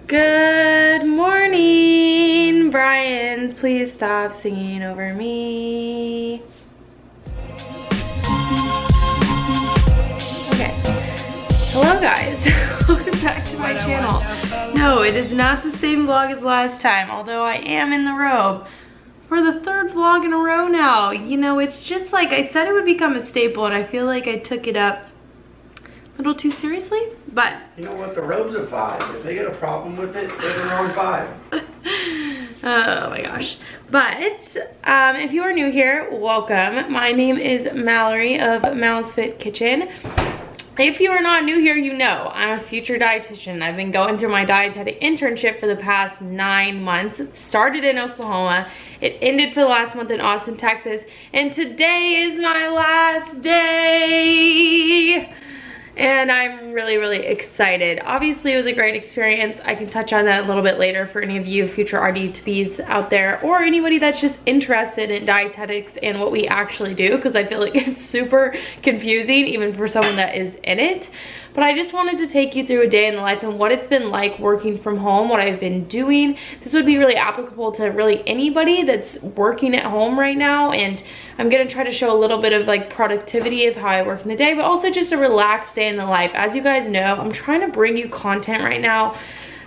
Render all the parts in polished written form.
Good morning, Brian. Please stop singing over me. Okay. Hello, guys. Welcome back to my channel. No, it is not the same vlog as last time, although I am in the robe for the third vlog in a row now. You know, it's just like I said it would become a staple, and I feel like I took it up a little too seriously, but you know what, the robe's a vibe. If they get a problem with it, they're the wrong vibe. Oh my gosh. But if you are new here, welcome. My name is Mallory of Mal's Fit Kitchen. If you are not new here, you know I'm a future dietitian. I've been going through my dietetic internship for the past 9 months. It started in Oklahoma. It ended for the last month in Austin, Texas. And today is my last day. And I'm really, really excited. Obviously, it was a great experience. I can touch on that a little bit later for any of you future RD-to-bes out there, or anybody that's just interested in dietetics and what we actually do, because I feel like it's super confusing, even for someone that is in it. But I just wanted to take you through a day in the life and what it's been like working from home, what I've been doing. This would be really applicable to really anybody that's working at home right now. And I'm gonna try to show a little bit of like productivity of how I work in the day, but also just a relaxed day in the life. As you guys know, I'm trying to bring you content right now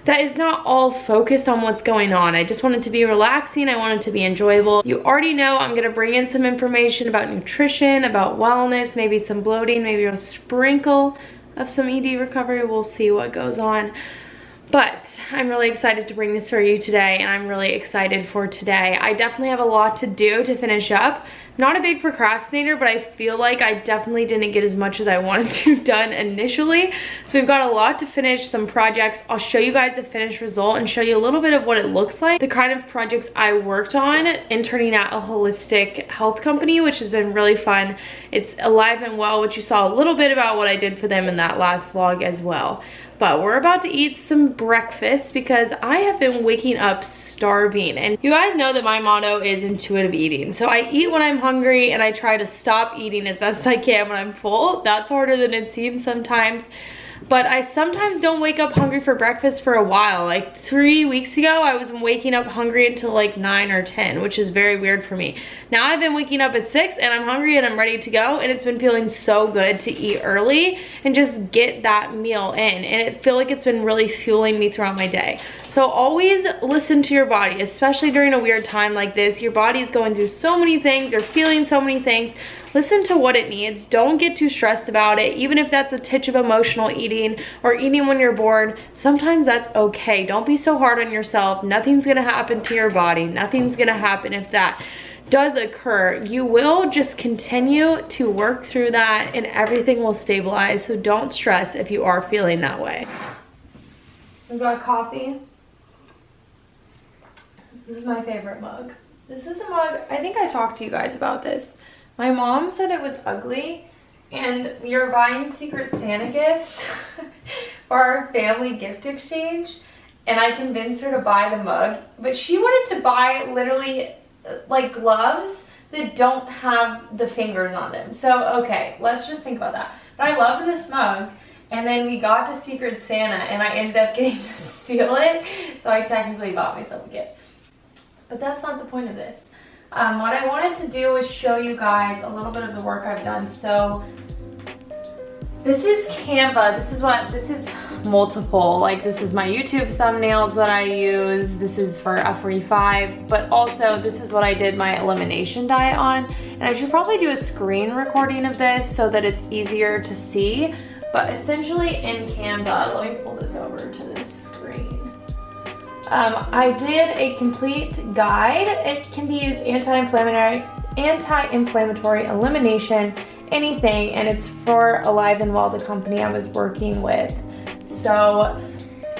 that is not all focused on what's going on. I just want it to be relaxing. I want it to be enjoyable. You already know I'm gonna bring in some information about nutrition, about wellness, maybe some bloating, maybe a sprinkle of some ED recovery. We'll see what goes on. But I'm really excited to bring this for you today, and I'm really excited for today. I definitely have a lot to do to finish up. Not a big procrastinator, but I feel like I definitely didn't get as much as I wanted to done initially. So we've got a lot to finish, some projects. I'll show you guys the finished result and show you a little bit of what it looks like. The kind of projects I worked on interning at a holistic health company, which has been really fun. It's alive and well, which you saw a little bit about what I did for them in that last vlog as well. But we're about to eat some breakfast because I have been waking up starving. And you guys know that my motto is intuitive eating. So I eat when I'm hungry and I try to stop eating as best as I can when I'm full. That's harder than it seems sometimes. But I sometimes don't wake up hungry for breakfast for a while. Like 3 weeks ago, I was waking up hungry until like 9 or 10, which is very weird for me. Now I've been waking up at 6 and I'm hungry and I'm ready to go, and it's been feeling so good to eat early and just get that meal in. And I feel like it's been really fueling me throughout my day. So always listen to your body, especially during a weird time like this. Your body's going through so many things, you're feeling so many things. Listen to what it needs. Don't get too stressed about it, even if that's a titch of emotional eating or eating when you're bored. Sometimes that's okay. Don't be so hard on yourself. Nothing's gonna happen to your body. Nothing's gonna happen if that does occur. You will just continue to work through that and everything will stabilize. So don't stress if you are feeling that way. We've got coffee. This is my favorite mug. This is a mug, I think I talked to you guys about this. My mom said it was ugly, and we were buying Secret Santa gifts for our family gift exchange, and I convinced her to buy the mug, but she wanted to buy literally like gloves that don't have the fingers on them. So, okay, let's just think about that. But I loved this mug, and then we got to Secret Santa, and I ended up getting to steal it, so I technically bought myself a gift. But that's not the point of this. What I wanted to do is show you guys a little bit of the work I've done. So this is Canva. This is multiple. Like, this is my YouTube thumbnails that I use. This is for F45, but also this is what I did my elimination diet on. And I should probably do a screen recording of this so that it's easier to see. But essentially in Canva, let me pull this over to this screen. I did a complete guide. It can be used anti-inflammatory, elimination, anything, and it's for Alive and Well, the company I was working with. So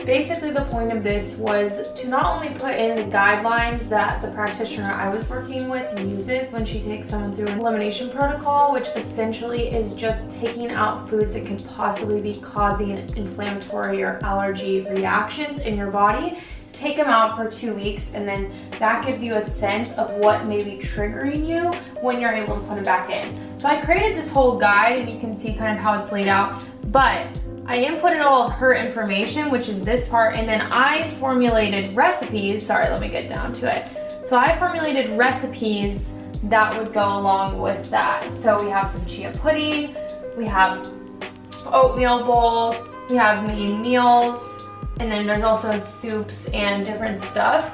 basically the point of this was to not only put in the guidelines that the practitioner I was working with uses when she takes someone through an elimination protocol, which essentially is just taking out foods that could possibly be causing inflammatory or allergy reactions in your body. Take them out for 2 weeks, and then that gives you a sense of what may be triggering you when you're able to put it back in. So I created this whole guide, and you can see kind of how it's laid out, but I inputted all her information, which is this part, and then I formulated recipes. Sorry, let me get down to it. So I formulated recipes that would go along with that. So we have some chia pudding, we have oatmeal bowl, we have main meals, and then there's also soups and different stuff.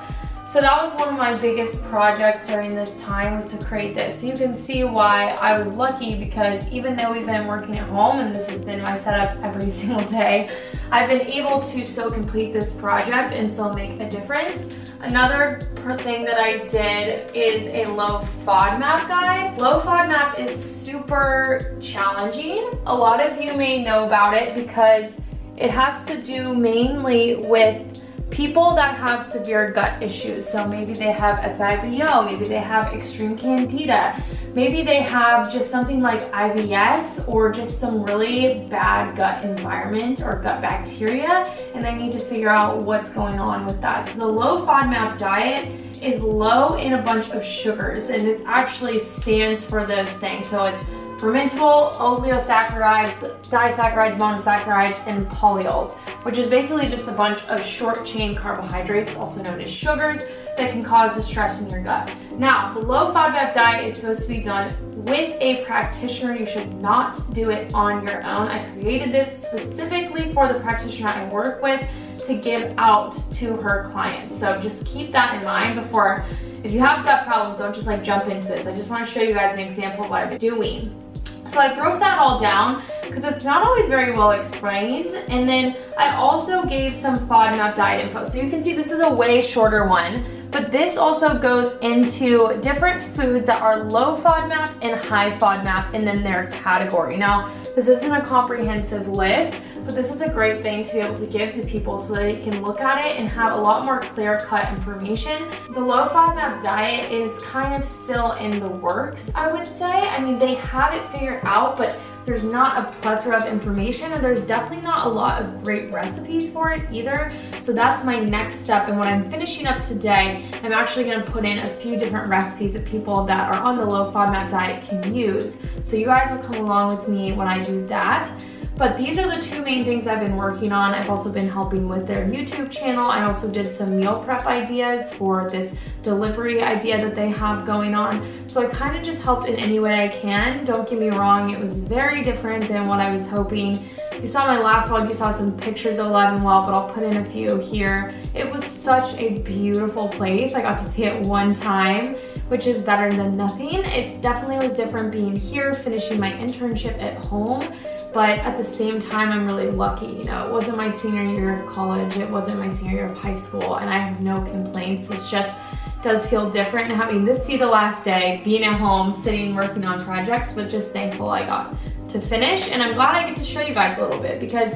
So that was one of my biggest projects during this time, was to create this. So you can see why I was lucky, because even though we've been working at home and this has been my setup every single day, I've been able to still complete this project and still make a difference. Another thing that I did is a low FODMAP guide. Low FODMAP is super challenging. A lot of you may know about it because it has to do mainly with people that have severe gut issues. So maybe they have SIBO, maybe they have extreme candida, maybe they have just something like IBS or just some really bad gut environment or gut bacteria, and they need to figure out what's going on with that. So the low FODMAP diet is low in a bunch of sugars, and it actually stands for those things. So it's fermentable, oligosaccharides, disaccharides, monosaccharides, and polyols, which is basically just a bunch of short chain carbohydrates, also known as sugars, that can cause distress in your gut. Now, the low FODMAP diet is supposed to be done with a practitioner. You should not do it on your own. I created this specifically for the practitioner I work with to give out to her clients. So just keep that in mind before, if you have gut problems, don't just like jump into this. I just want to show you guys an example of what I've been doing. So I broke that all down because it's not always very well explained. And then I also gave some FODMAP diet info. So you can see this is a way shorter one, but this also goes into different foods that are low FODMAP and high FODMAP and then their category. Now, this isn't a comprehensive list, but this is a great thing to be able to give to people so they can look at it and have a lot more clear-cut information. The low FODMAP diet is kind of still in the works, I would say. I mean, they have it figured out, but there's not a plethora of information, and there's definitely not a lot of great recipes for it either. So that's my next step, and what I'm finishing up today, I'm actually gonna put in a few different recipes that people that are on the low FODMAP diet can use. So you guys will come along with me when I do that. But these are the two main things I've been working on. I've also been helping with their YouTube channel. I also did some meal prep ideas for this delivery idea that they have going on. So I kind of just helped in any way I can. Don't get me wrong, it was very different than what I was hoping. You saw my last vlog, you saw some pictures of Alive and Well, but I'll put in a few here. It was such a beautiful place. I got to see it one time, which is better than nothing. It definitely was different being here, finishing my internship at home. But at the same time, I'm really lucky. You know, it wasn't my senior year of college, it wasn't my senior year of high school, and I have no complaints. It's just does feel different having this be the last day, being at home, sitting, working on projects, but just thankful I got to finish. And I'm glad I get to show you guys a little bit, because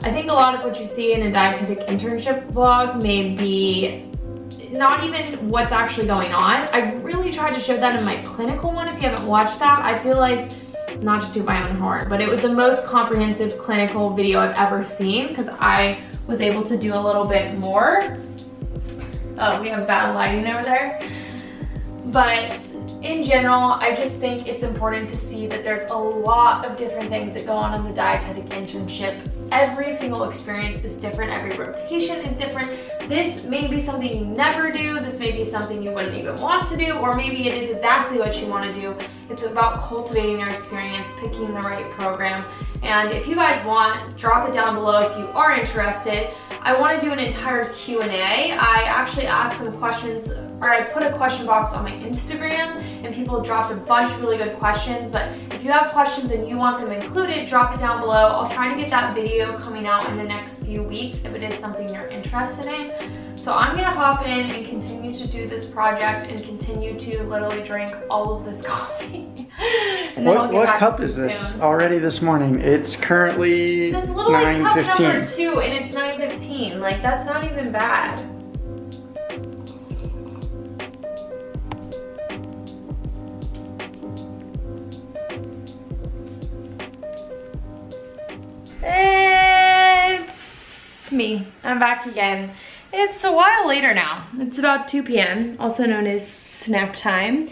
I think a lot of what you see in a dietetic internship vlog may be not even what's actually going on. I really tried to show that in my clinical one. If you haven't watched that, I feel like, not to toot my own horn, but it was the most comprehensive clinical video I've ever seen, because I was able to do a little bit more. Oh, we have bad lighting over there. But in general, I just think it's important to see that there's a lot of different things that go on in the dietetic internship. Every single experience is different, every rotation is different. This may be something you never do, this may be something you wouldn't even want to do, or maybe it is exactly what you want to do. It's about cultivating your experience, picking the right program. And if you guys want, drop it down below if you are interested. I want to do an entire Q&A. I actually asked some questions, or I put a question box on my Instagram, and people dropped a bunch of really good questions. But if you have questions and you want them included, drop it down below. I'll try to get that video coming out in the next few weeks if it is something you're interested in. So I'm gonna hop in and continue to do this project and continue to literally drink all of this coffee. And then What cup is this already this morning? It's currently 9:15. This little like, cup number 2, and it's 9:15. Like, that's not even bad. It's me. I'm back again. It's a while later now. It's about 2 p.m., also known as snack time.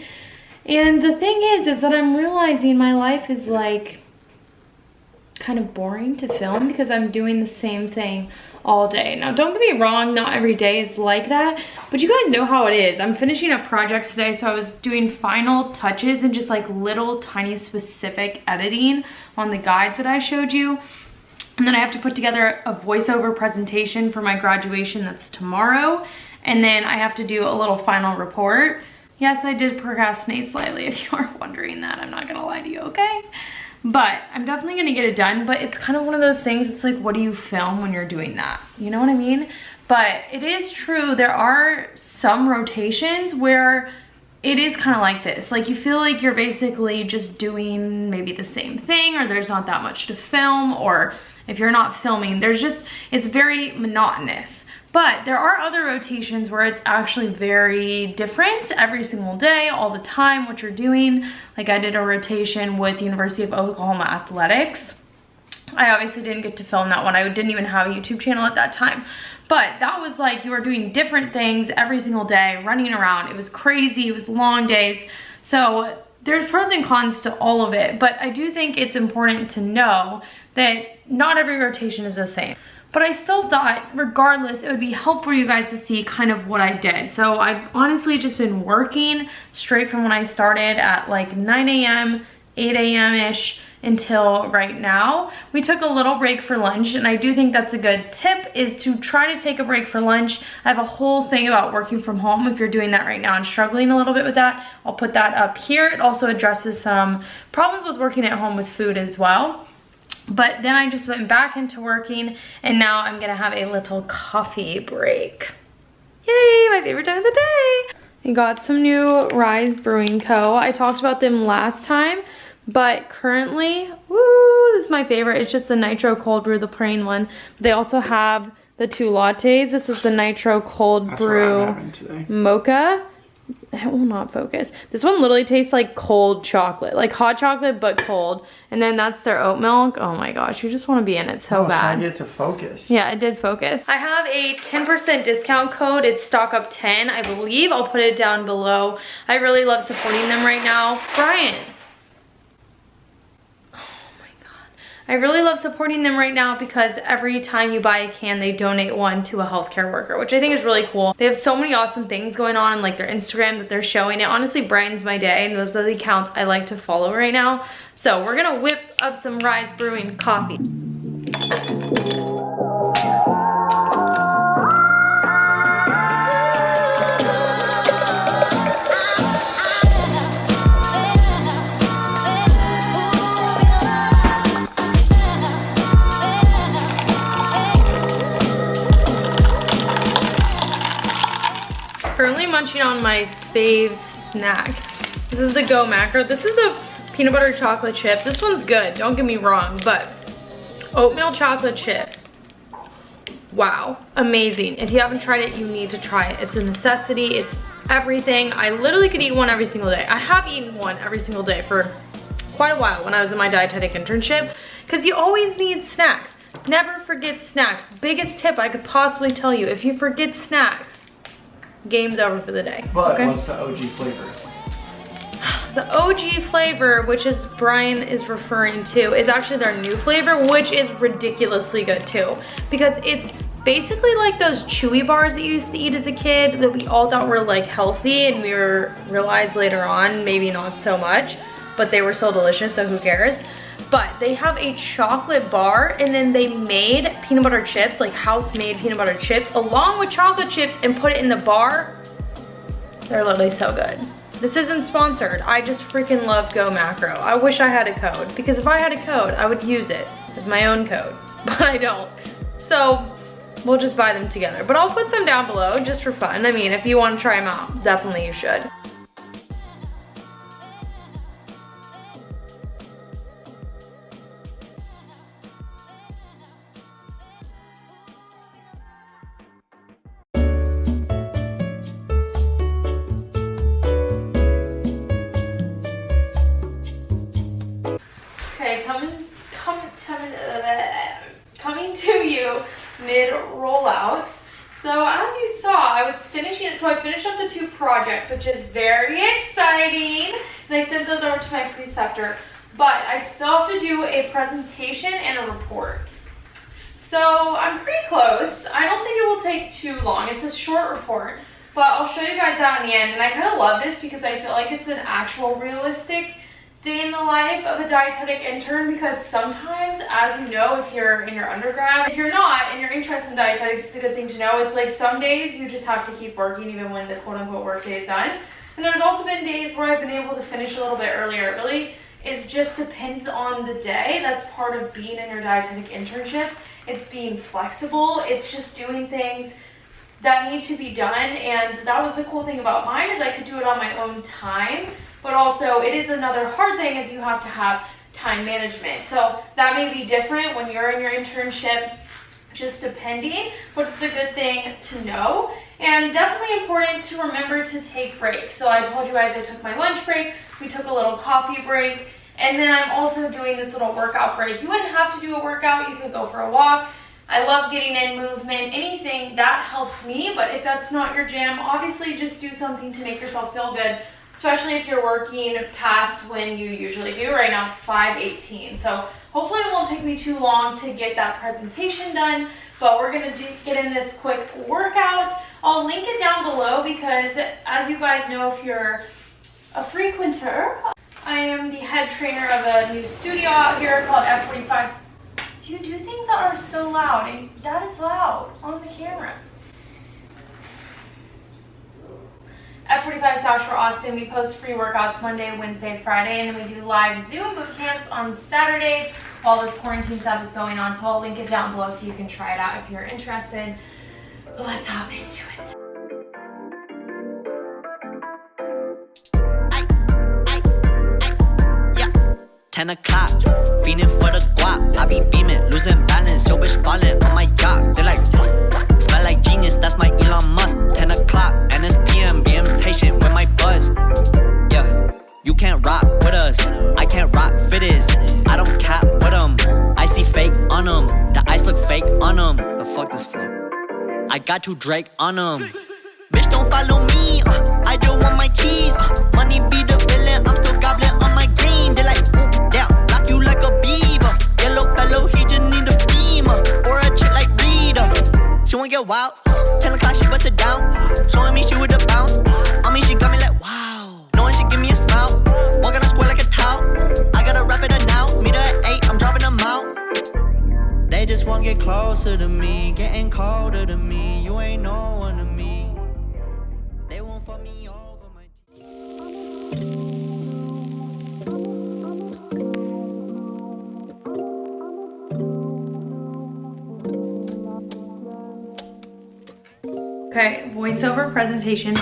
And the thing is that I'm realizing my life is like kind of boring to film because I'm doing the same thing all day. Now, don't get me wrong, not every day is like that, but you guys know how it is. I'm finishing up projects today, so I was doing final touches and just like little tiny specific editing on the guides that I showed you. And then I have to put together a voiceover presentation for my graduation that's tomorrow. And then I have to do a little final report. Yes, I did procrastinate slightly, if you are wondering that. I'm not gonna lie to you, okay? But I'm definitely gonna get it done, but it's kind of one of those things, it's like, what do you film when you're doing that? You know what I mean? But it is true, there are some rotations where it is kind of like this. Like, you feel like you're basically just doing maybe the same thing, or there's not that much to film, or if you're not filming, there's just, it's very monotonous. But there are other rotations where it's actually very different every single day, all the time, what you're doing. Like, I did a rotation with the University of Oklahoma Athletics. I obviously didn't get to film that one. I didn't even have a YouTube channel at that time. But that was like, you were doing different things every single day, running around. It was crazy, it was long days. So there's pros and cons to all of it. But I do think it's important to know that not every rotation is the same. But I still thought, regardless, it would be helpful for you guys to see kind of what I did. So I've honestly just been working straight from when I started at like 9 a.m., 8 a.m.-ish until right now. We took a little break for lunch, and I do think that's a good tip, is to try to take a break for lunch. I have a whole thing about working from home if you're doing that right now and struggling a little bit with that. I'll put that up here. It also addresses some problems with working at home with food as well. But then I just went back into working, and now I'm gonna have a little coffee break. Yay, my favorite time of the day. I got some new Rise Brewing Co. I talked about them last time, but currently, woo, this is my favorite. It's just the Nitro Cold Brew, the plain one. They also have the 2 lattes. This is the Nitro Cold Brew Mocha. It will not focus. This one literally tastes like cold chocolate, like hot chocolate but cold. And then that's their oat milk. Oh my gosh, you just want to be in it so bad. So I get to focus. Yeah, it did focus. I have a 10% discount code. It's StockUp10, I believe. I'll put it down below. I really love supporting them right now. Brian. I really love supporting them right now because every time you buy a can, they donate one to a healthcare worker, which I think is really cool. They have so many awesome things going on in like their Instagram that they're showing. It honestly brightens my day, and those are the accounts I like to follow right now. So we're gonna whip up some Rise Brewing coffee. Currently munching on my fave snack. This is the Go Macro. This is the peanut butter chocolate chip. This one's good, don't get me wrong, but oatmeal chocolate chip. Wow, amazing. If you haven't tried it, you need to try it. It's a necessity, it's everything. I literally could eat one every single day. I have eaten one every single day for quite a while when I was in my dietetic internship, because you always need snacks. Never forget snacks. Biggest tip I could possibly tell you, if you forget snacks, game's over for the day. But okay? What's the OG flavor? The OG flavor, which is Brian is referring to, is actually their new flavor, which is ridiculously good too. Because it's basically like those chewy bars that you used to eat as a kid that we all thought were like healthy, and we realized later on maybe not so much, but they were so delicious, so who cares? But they have a chocolate bar, and then they made peanut butter chips, like house-made peanut butter chips, along with chocolate chips, and put it in the bar. They're literally so good. This isn't sponsored. I just freaking love Go Macro. I wish I had a code, because if I had a code, I would use it as my own code, but I don't. So we'll just buy them together. But I'll put some down below just for fun. I mean, if you want to try them out, definitely you should. Coming to you mid rollout. So as you saw, I was finishing it. So I finished up the 2 projects, which is very exciting. And I sent those over to my preceptor. but I still have to do a presentation and a report. So I'm pretty close. I don't think it will take too long. It's a short report, but I'll show you guys that in the end. And I kind of love this because I feel like it's an actual realistic day in the life of a dietetic intern, because sometimes, as you know, if you're in your undergrad, if you're not and you're interested in dietetics, it's a good thing to know. It's like some days you just have to keep working even when the quote-unquote work day is done. And there's also been days where I've been able to finish a little bit earlier. It really just depends on the day. That's part of being in your dietetic internship. It's being flexible. It's just doing things that need to be done. And that was the cool thing about mine, is I could do it on my own time. But also, it is another hard thing, is you have to have time management. So that may be different when you're in your internship, just depending, but it's a good thing to know. And definitely important to remember to take breaks. So I told you guys I took my lunch break, we took a little coffee break, and then I'm also doing this little workout break. You wouldn't have to do a workout, you could go for a walk. I love getting in movement, anything that helps me, but if that's not your jam, obviously just do something to make yourself feel good, especially if you're working past when you usually do. Right now it's 5:18, so hopefully it won't take me too long to get that presentation done, but we're gonna get in this quick workout. I'll link it down below because, as you guys know, if you're a frequenter, I am the head trainer of a new studio out here called F45. You do things that are so loud, and that is loud on the camera. F45 South Shore Austin. We post free workouts Monday, Wednesday, Friday, and then we do live Zoom boot camps on Saturdays while this quarantine stuff is going on. So I'll link it down below so you can try it out if you're interested. But let's hop into it. 10 o'clock, feeding for the guap. I be beaming, losing balance, yo bitch falling on my yacht. They're like, smell like genius, that's my Elon Musk. 10 o'clock, and it's PM, being patient with my buzz. Yeah, you can't rock with us, I can't rock fitters. I don't cap with them, I see fake on them. The ice look fake on them, but fuck this flow. I got you Drake on them. Bitch don't follow me, I don't want my cheese. Money be the villain, I'm still gobbling on my green. They like, ooh, damn, lock you like a beaver. Yellow fellow, he just need a beamer. Or a chick like Rita. She wanna get wild, 10 o'clock she bust it down. Showing me she with a bounce. On me she got me like, wow. Knowing she give me a smile. Walk on the square like a towel. I gotta wrap it up now, meet her at 8, I'm dropping them out. They just won't get closer to me, getting colder to me. You ain't no one to me. They won't fuck me over my Okay, voiceover presentation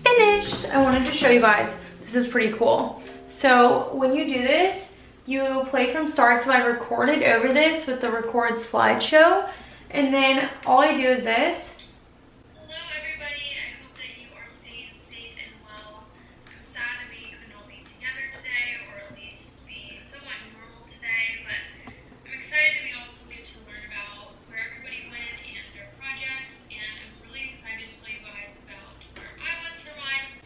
finished. I wanted to show you guys. This is pretty cool. So when you do this, you play from start. So I recorded over this with the record slideshow. And then all I do is this. Hello everybody, I hope that you are staying safe and well. I'm sad that we could not be together today, or at least be somewhat normal today, but I'm excited that we also get to learn about where everybody went and their projects, and I'm really excited to tell you guys about where I was for mine.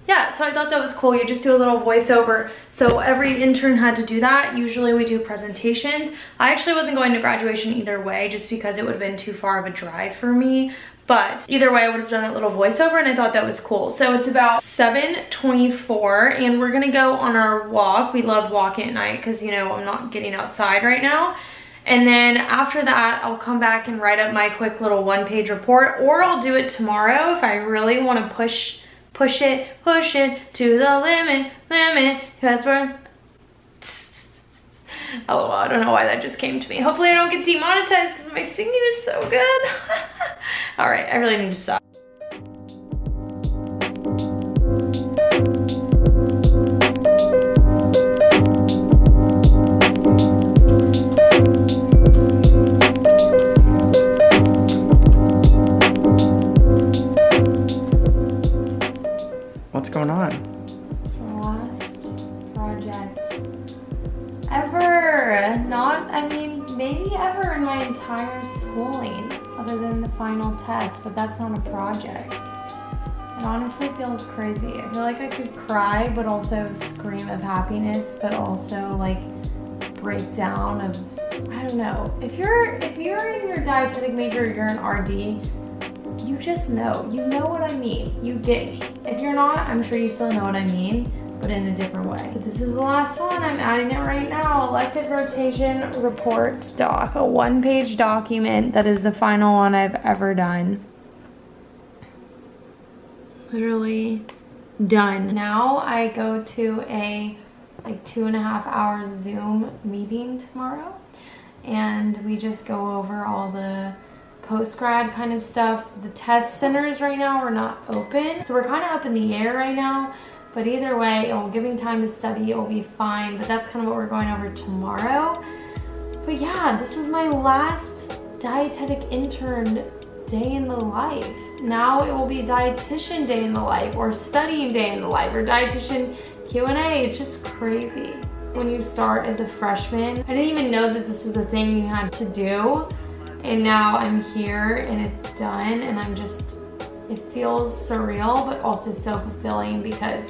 Yeah, so I thought that was cool. You just do a little voiceover. So every intern had to do that. Usually we do presentations. I actually wasn't going to graduation either way, just because it would have been too far of a drive for me. But either way, I would have done that little voiceover, and I thought that was cool. So it's about 7:24, and we're gonna go on our walk. We love walking at night because, you know, I'm not getting outside right now. And then after that, I'll come back and write up my quick little one-page report, or I'll do it tomorrow if I really want to push it to the limit, because we're... Oh, I don't know why that just came to me. Hopefully I don't get demonetized because my singing is so good. All right, I really need to stop. What's going on? It's the last project ever. Not, I mean, maybe ever in my entire schooling, other than the final test, but that's not a project. It honestly feels crazy. I feel like I could cry, but also scream of happiness, but also like break down of, I don't know. If you're in your dietetic major, you're an RD, you just know. You know what I mean. You get me. If you're not, I'm sure you still know what I mean, but in a different way. But this is the last one. I'm adding it right now. Elective rotation report doc, a 1-page document that is the final one I've ever done. Literally done. Now I go to a like 2.5 hour Zoom meeting tomorrow, and we just go over all the post-grad kind of stuff. The test centers right now are not open, so we're kind of up in the air right now, but either way, it will give me time to study. It will be fine, but that's kind of what we're going over tomorrow. But yeah, this was my last dietetic intern day in the life. Now it will be dietitian day in the life, or studying day in the life, or dietitian Q&A. It's just crazy. When you start as a freshman, I didn't even know that this was a thing you had to do. And now I'm here and it's done, and I'm just, it feels surreal, but also so fulfilling, because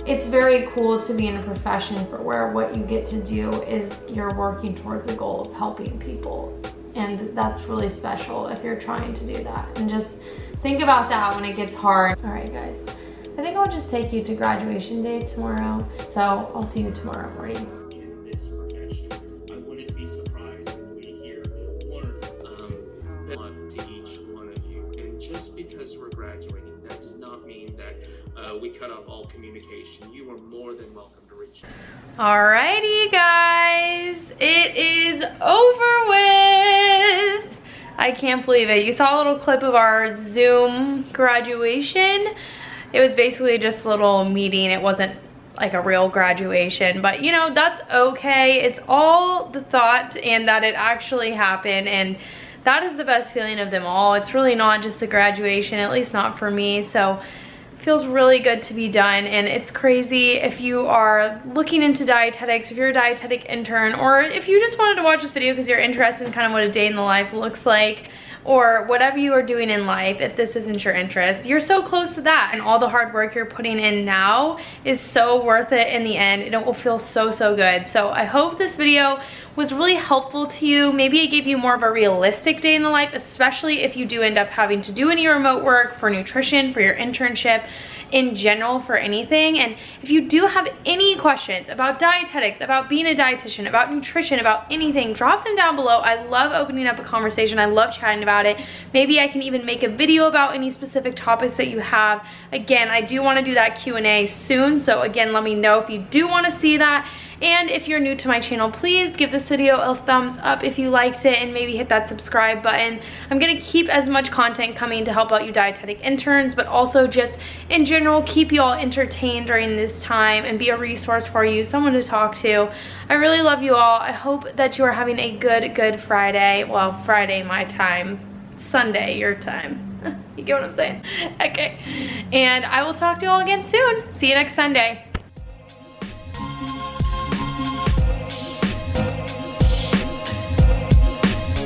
it's very cool to be in a profession where what you get to do is you're working towards a goal of helping people. And that's really special if you're trying to do that. And just think about that when it gets hard. All right, guys. I think I'll just take you to graduation day tomorrow. So I'll see you tomorrow morning. In this profession, I wouldn't be surprised if we hear one to each one of you. And just because we're graduating, that does not mean that we cut off all communication. You are more than welcome to reach out. Alrighty, guys, it is over with. I can't believe it. You saw a little clip of our Zoom graduation. It was basically just a little meeting. It wasn't like a real graduation, but you know, that's okay. It's all the thought and that it actually happened, and that is the best feeling of them all. It's really not just the graduation, at least not for me. So it feels really good to be done. And it's crazy if you are looking into dietetics, if you're a dietetic intern, or if you just wanted to watch this video because you're interested in kind of what a day in the life looks like, or whatever you are doing in life. If this isn't your interest, you're so close to that, and all the hard work you're putting in now is so worth it in the end, and it will feel so, so good. So I hope this video was really helpful to you. Maybe it gave you more of a realistic day in the life, especially if you do end up having to do any remote work for nutrition, for your internship, in general, for anything. And if you do have any questions about dietetics, about being a dietitian, about nutrition, about anything, drop them down below. I love opening up a conversation. I love chatting about it. Maybe I can even make a video about any specific topics that you have. Again, I do want to do that Q&A soon, so again, let me know if you do want to see that. And if you're new to my channel, please give this video a thumbs up if you liked it, and maybe hit that subscribe button. I'm gonna keep as much content coming to help out you dietetic interns, but also just in general, keep you all entertained during this time and be a resource for you, someone to talk to. I really love you all. I hope that you are having a good Friday. Well, Friday my time, Sunday your time. You get what I'm saying? Okay. And I will talk to you all again soon. See you next Sunday.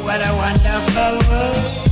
What a wonderful world.